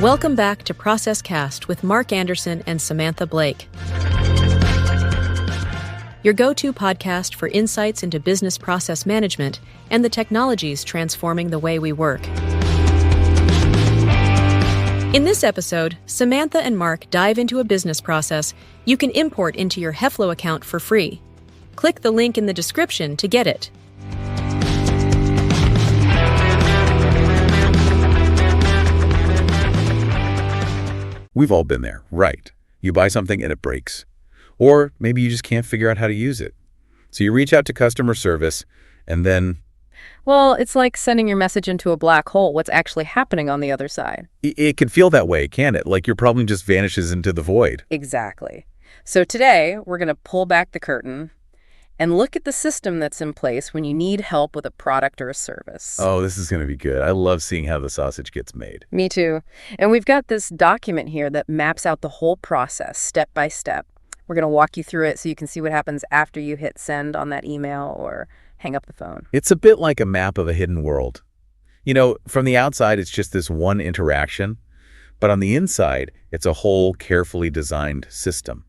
Welcome back to Process Cast with Mark Anderson and Samantha Blake, your go-to podcast for insights into business process management and the technologies transforming the way we work. In this episode, Samantha and Mark dive into a business process you can import into your HEFLO account for free. Click the link in the description to get it. We've all been there, right? You buy something and it breaks. Or maybe you just can't figure out how to use it. So you reach out to customer service and then... Well, it's like sending your message into a black hole. What's actually happening on the other side? It can feel that way, can't it? Like your problem just vanishes into the void. Exactly. So today, we're going to pull back the curtain and look at the system that's in place when you need help with a product or a service. Oh, this is going to be good. I love seeing how the sausage gets made. Me too. And we've got this document here that maps out the whole process, step by step. We're going to walk you through it so you can see what happens after you hit send on that email or hang up the phone. It's a bit like a map of a hidden world. You know, from the outside, it's just this one interaction, but on the inside, it's a whole carefully designed system.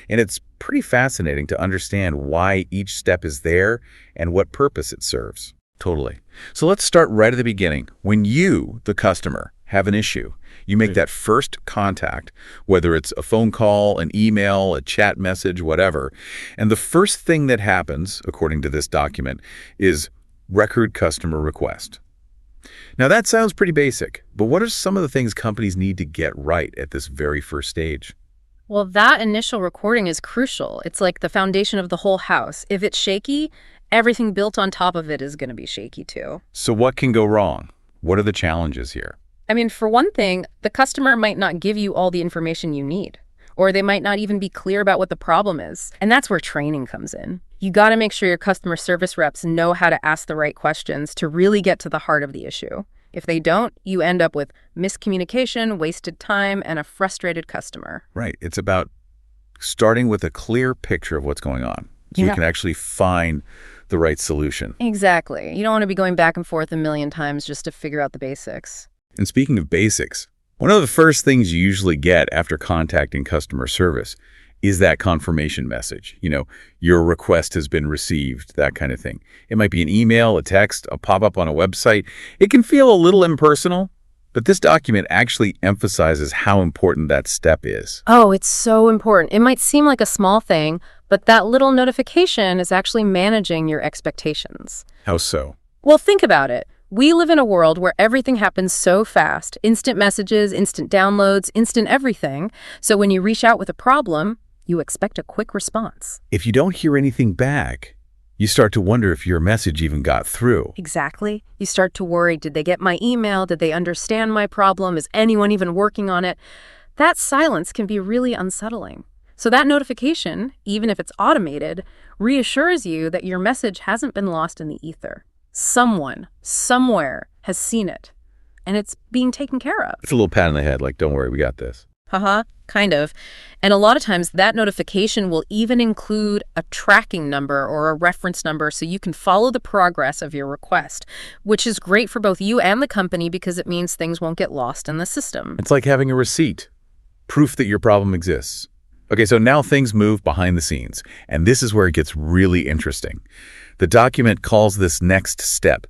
And it's pretty fascinating to understand why each step is there and what purpose it serves. Totally. So let's start right at the beginning. When you, the customer, have an issue, you make that first contact, whether it's a phone call, an email, a chat message, whatever. And the first thing that happens, according to this document, is record customer request. Now that sounds pretty basic, but what are some of the things companies need to get right at this very first stage? Well, that initial recording is crucial. It's like the foundation of the whole house. If it's shaky, everything built on top of it is going to be shaky too. So what can go wrong? What are the challenges here? I mean, for one thing, the customer might not give you all the information you need, or they might not even be clear about what the problem is. And that's where training comes in. You got to make sure your customer service reps know how to ask the right questions to really get to the heart of the issue. If they don't, you end up with miscommunication, wasted time, and a frustrated customer. Right. It's about starting with a clear picture of what's going on so you can actually find the right solution. Exactly. You don't want to be going back and forth a million times just to figure out the basics. And speaking of basics, one of the first things you usually get after contacting customer service is that confirmation message. You know, your request has been received, that kind of thing. It might be an email, a text, a pop-up on a website. It can feel a little impersonal, but this document actually emphasizes how important that step is. Oh, it's so important. It might seem like a small thing, but that little notification is actually managing your expectations. How so? Well, think about it. We live in a world where everything happens so fast. Instant messages, instant downloads, instant everything. So when you reach out with a problem, you expect a quick response. If you don't hear anything back, you start to wonder if your message even got through. Exactly. You start to worry, did they get my email? Did they understand my problem? Is anyone even working on it? That silence can be really unsettling. So that notification, even if it's automated, reassures you that your message hasn't been lost in the ether. Someone, somewhere, has seen it, and it's being taken care of. It's a little pat on the head, like, don't worry, we got this. Kind of. And a lot of times that notification will even include a tracking number or a reference number so you can follow the progress of your request, which is great for both you and the company because it means things won't get lost in the system. It's like having a receipt, proof that your problem exists. Okay, so now things move behind the scenes, and this is where it gets really interesting. The document calls this next step,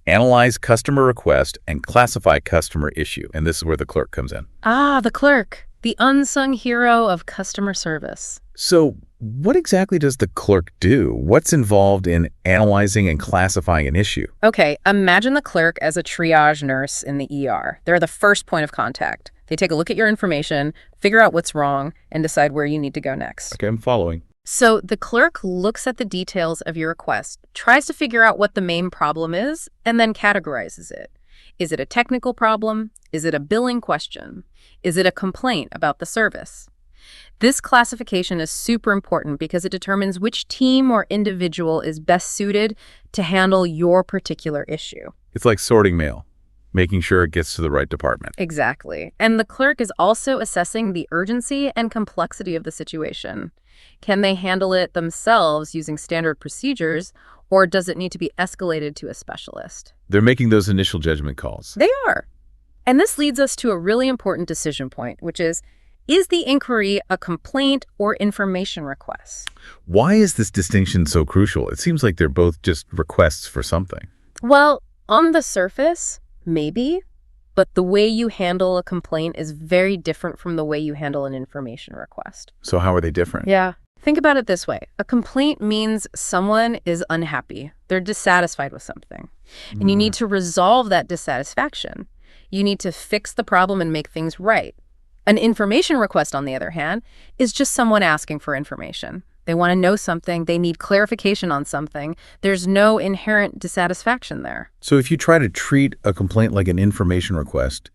analyze customer request and classify customer issue. And this is where the clerk comes in. Ah, the clerk, the unsung hero of customer service. So what exactly does the clerk do? What's involved in analyzing and classifying an issue? Okay, imagine the clerk as a triage nurse in the ER. They're the first point of contact. They take a look at your information, figure out what's wrong, and decide where you need to go next. Okay, I'm following. So the clerk looks at the details of your request, tries to figure out what the main problem is, and then categorizes it. Is it a technical problem? Is it a billing question? Is it a complaint about the service? This classification is super important because it determines which team or individual is best suited to handle your particular issue. It's like sorting mail, making sure it gets to the right department. Exactly. And the clerk is also assessing the urgency and complexity of the situation. Can they handle it themselves using standard procedures, or does it need to be escalated to a specialist? They're making those initial judgment calls. They are. And this leads us to a really important decision point, which is the inquiry a complaint or information request? Why is this distinction so crucial? It seems like they're both just requests for something. Well, on the surface, maybe, but the way you handle a complaint is very different from the way you handle an information request. So how are they different? Yeah. Think about it this way. A complaint means someone is unhappy. They're dissatisfied with something. And you need to resolve that dissatisfaction. You need to fix the problem and make things right. An information request, on the other hand, is just someone asking for information. They want to know something. They need clarification on something. There's no inherent dissatisfaction there. So if you try to treat a complaint like an information request,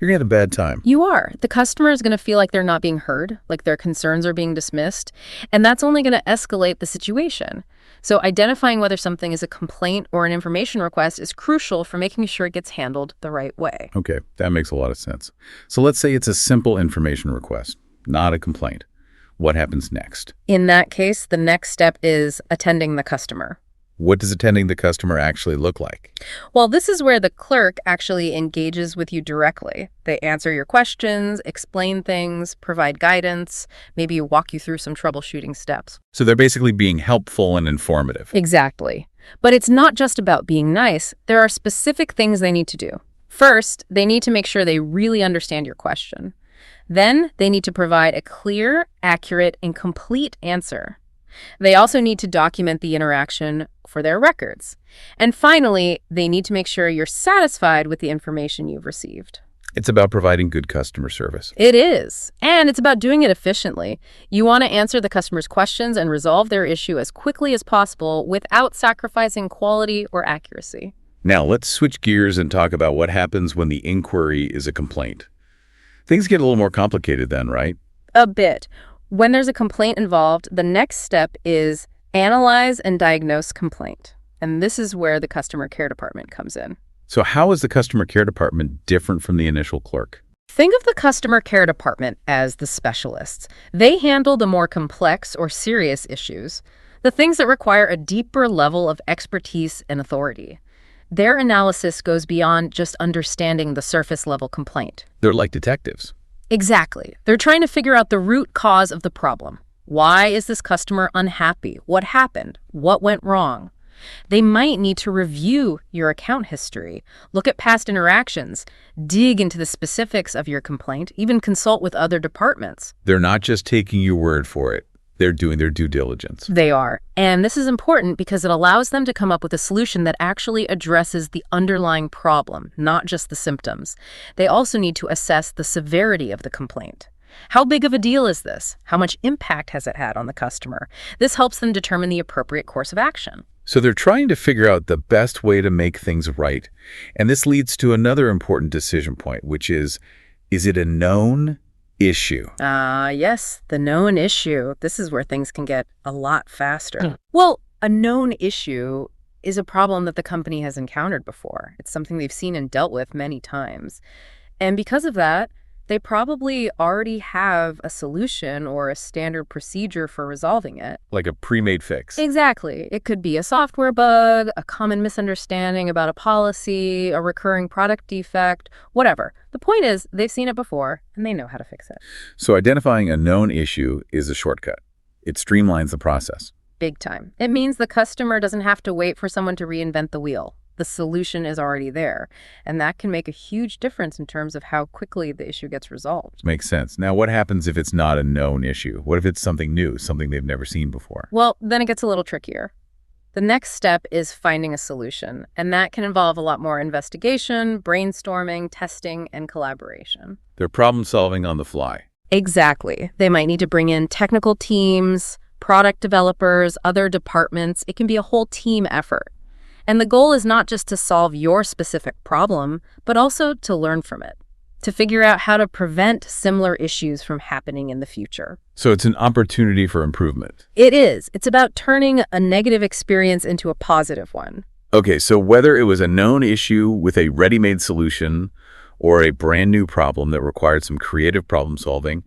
you're going to have a bad time. You are. The customer is going to feel like they're not being heard, like their concerns are being dismissed, and that's only going to escalate the situation. So identifying whether something is a complaint or an information request is crucial for making sure it gets handled the right way. Okay, that makes a lot of sense. So let's say it's a simple information request, not a complaint. What happens next? In that case, the next step is attending the customer. What does attending the customer actually look like? Well, this is where the clerk actually engages with you directly. They answer your questions, explain things, provide guidance, maybe walk you through some troubleshooting steps. So they're basically being helpful and informative. Exactly. But it's not just about being nice. There are specific things they need to do. First, they need to make sure they really understand your question. Then, they need to provide a clear, accurate, and complete answer. They also need to document the interaction for their records. And finally, they need to make sure you're satisfied with the information you've received. It's about providing good customer service. It is. And it's about doing it efficiently. You want to answer the customer's questions and resolve their issue as quickly as possible without sacrificing quality or accuracy. Now, let's switch gears and talk about what happens when the inquiry is a complaint. Things get a little more complicated then, right? A bit. When there's a complaint involved, the next step is analyze and diagnose complaint. And this is where the customer care department comes in. So how is the customer care department different from the initial clerk? Think of the customer care department as the specialists. They handle the more complex or serious issues, the things that require a deeper level of expertise and authority. Their analysis goes beyond just understanding the surface-level complaint. They're like detectives. Exactly. They're trying to figure out the root cause of the problem. Why is this customer unhappy? What happened? What went wrong? They might need to review your account history, look at past interactions, dig into the specifics of your complaint, even consult with other departments. They're not just taking your word for it. They're doing their due diligence. They are. And this is important because it allows them to come up with a solution that actually addresses the underlying problem, not just the symptoms. They also need to assess the severity of the complaint. How big of a deal is this? How much impact has it had on the customer? This helps them determine the appropriate course of action. So they're trying to figure out the best way to make things right. And this leads to another important decision point, which is it a known issue? Yes, the known issue. This is where things can get a lot faster. Well, a known issue is a problem that the company has encountered before. It's something they've seen and dealt with many times. And because of that, they probably already have a solution or a standard procedure for resolving it. Like a pre-made fix. Exactly. It could be a software bug, a common misunderstanding about a policy, a recurring product defect, whatever. The point is, they've seen it before, and they know how to fix it. So identifying a known issue is a shortcut. It streamlines the process. Big time. It means the customer doesn't have to wait for someone to reinvent the wheel. The solution is already there, and that can make a huge difference in terms of how quickly the issue gets resolved. Makes sense. Now, what happens if it's not a known issue? What if it's something new, something they've never seen before? Well, then it gets a little trickier. The next step is finding a solution, and that can involve a lot more investigation, brainstorming, testing, and collaboration. They're problem solving on the fly. Exactly. They might need to bring in technical teams, product developers, other departments. It can be a whole team effort. And the goal is not just to solve your specific problem, but also to learn from it, to figure out how to prevent similar issues from happening in the future. So it's an opportunity for improvement. It is. It's about turning a negative experience into a positive one. Okay, so whether it was a known issue with a ready-made solution or a brand new problem that required some creative problem solving,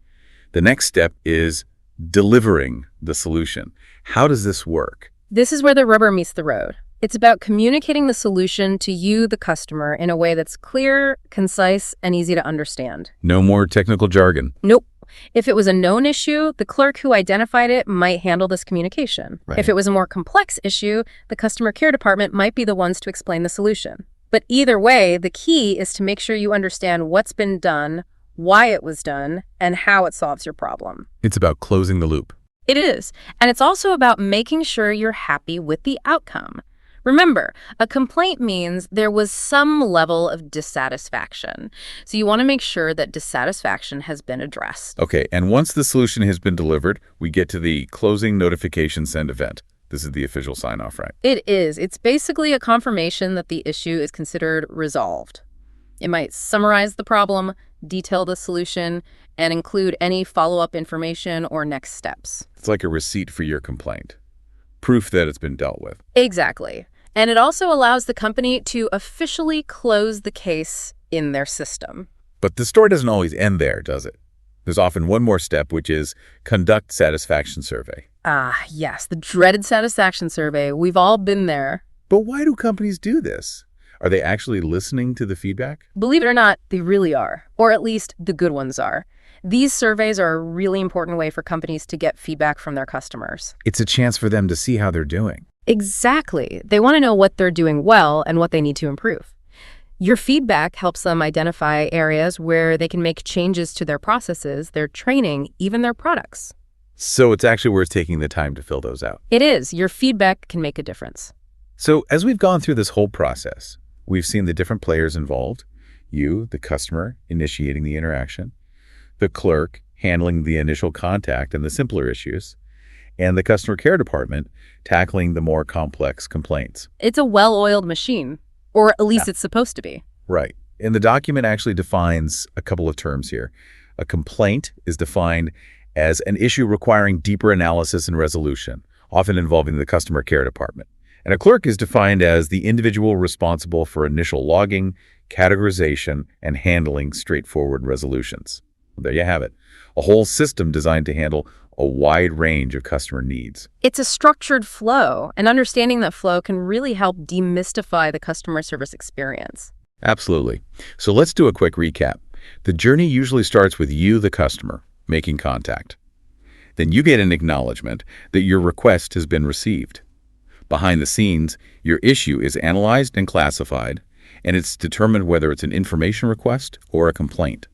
the next step is delivering the solution. How does this work? This is where the rubber meets the road. It's about communicating the solution to you, the customer, in a way that's clear, concise, and easy to understand. No more technical jargon. Nope. If it was a known issue, the clerk who identified it might handle this communication. Right. If it was a more complex issue, the customer care department might be the ones to explain the solution. But either way, the key is to make sure you understand what's been done, why it was done, and how it solves your problem. It's about closing the loop. It is. And it's also about making sure you're happy with the outcome. Remember, a complaint means there was some level of dissatisfaction. So you want to make sure that dissatisfaction has been addressed. Okay, and once the solution has been delivered, we get to the closing notification send event. This is the official sign-off, right? It is. It's basically a confirmation that the issue is considered resolved. It might summarize the problem, detail the solution, and include any follow-up information or next steps. It's like a receipt for your complaint. Proof that it's been dealt with. Exactly. And it also allows the company to officially close the case in their system. But the story doesn't always end there, does it? There's often one more step, which is conduct satisfaction survey. Ah, yes, the dreaded satisfaction survey. We've all been there. But why do companies do this? Are they actually listening to the feedback? Believe it or not, they really are. Or at least the good ones are. These surveys are a really important way for companies to get feedback from their customers. It's a chance for them to see how they're doing. Exactly. They want to know what they're doing well and what they need to improve. Your feedback helps them identify areas where they can make changes to their processes, their training, even their products. So it's actually worth taking the time to fill those out. It is. Your feedback can make a difference. So as we've gone through this whole process, we've seen the different players involved. You, the customer, initiating the interaction, the clerk handling the initial contact and the simpler issues, and the customer care department tackling the more complex complaints. It's a well-oiled machine, or at least it's supposed to be. Right. And the document actually defines a couple of terms here. A complaint is defined as an issue requiring deeper analysis and resolution, often involving the customer care department. And a clerk is defined as the individual responsible for initial logging, categorization, and handling straightforward resolutions. There you have it. A whole system designed to handle a wide range of customer needs. It's a structured flow, and understanding that flow can really help demystify the customer service experience. Absolutely. So let's do a quick recap. The journey usually starts with you, the customer, making contact. Then you get an acknowledgement that your request has been received. Behind the scenes, your issue is analyzed and classified, and it's determined whether it's an information request or a complaint.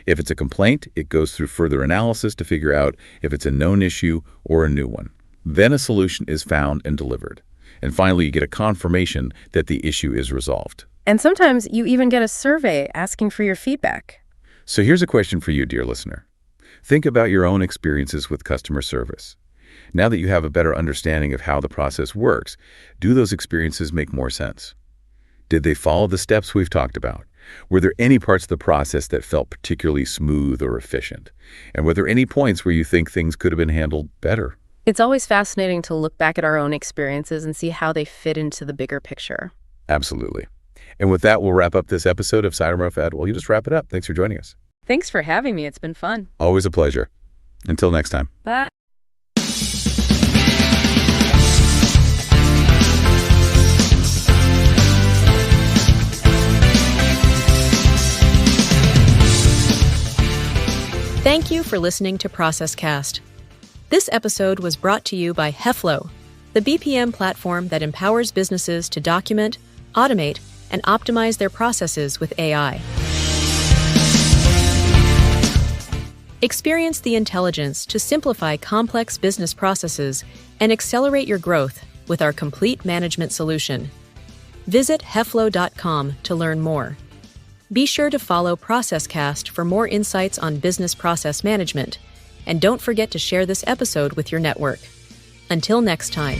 If it's a complaint, it goes through further analysis to figure out if it's a known issue or a new one. Then a solution is found and delivered. And finally, you get a confirmation that the issue is resolved. And sometimes you even get a survey asking for your feedback. So here's a question for you, dear listener. Think about your own experiences with customer service. Now that you have a better understanding of how the process works, do those experiences make more sense? Did they follow the steps we've talked about? Were there any parts of the process that felt particularly smooth or efficient? And were there any points where you think things could have been handled better? It's always fascinating to look back at our own experiences and see how they fit into the bigger picture. Absolutely. And with that, we'll wrap up this episode of Sidearm Fed. Well, you just wrap it up. Thanks for joining us. Thanks for having me. It's been fun. Always a pleasure. Until next time. Bye. Thank you for listening to ProcessCast. This episode was brought to you by HEFLO, the BPM platform that empowers businesses to document, automate, and optimize their processes with AI. Experience the intelligence to simplify complex business processes and accelerate your growth with our complete management solution. Visit heflo.com to learn more. Be sure to follow ProcessCast for more insights on business process management, and don't forget to share this episode with your network. Until next time.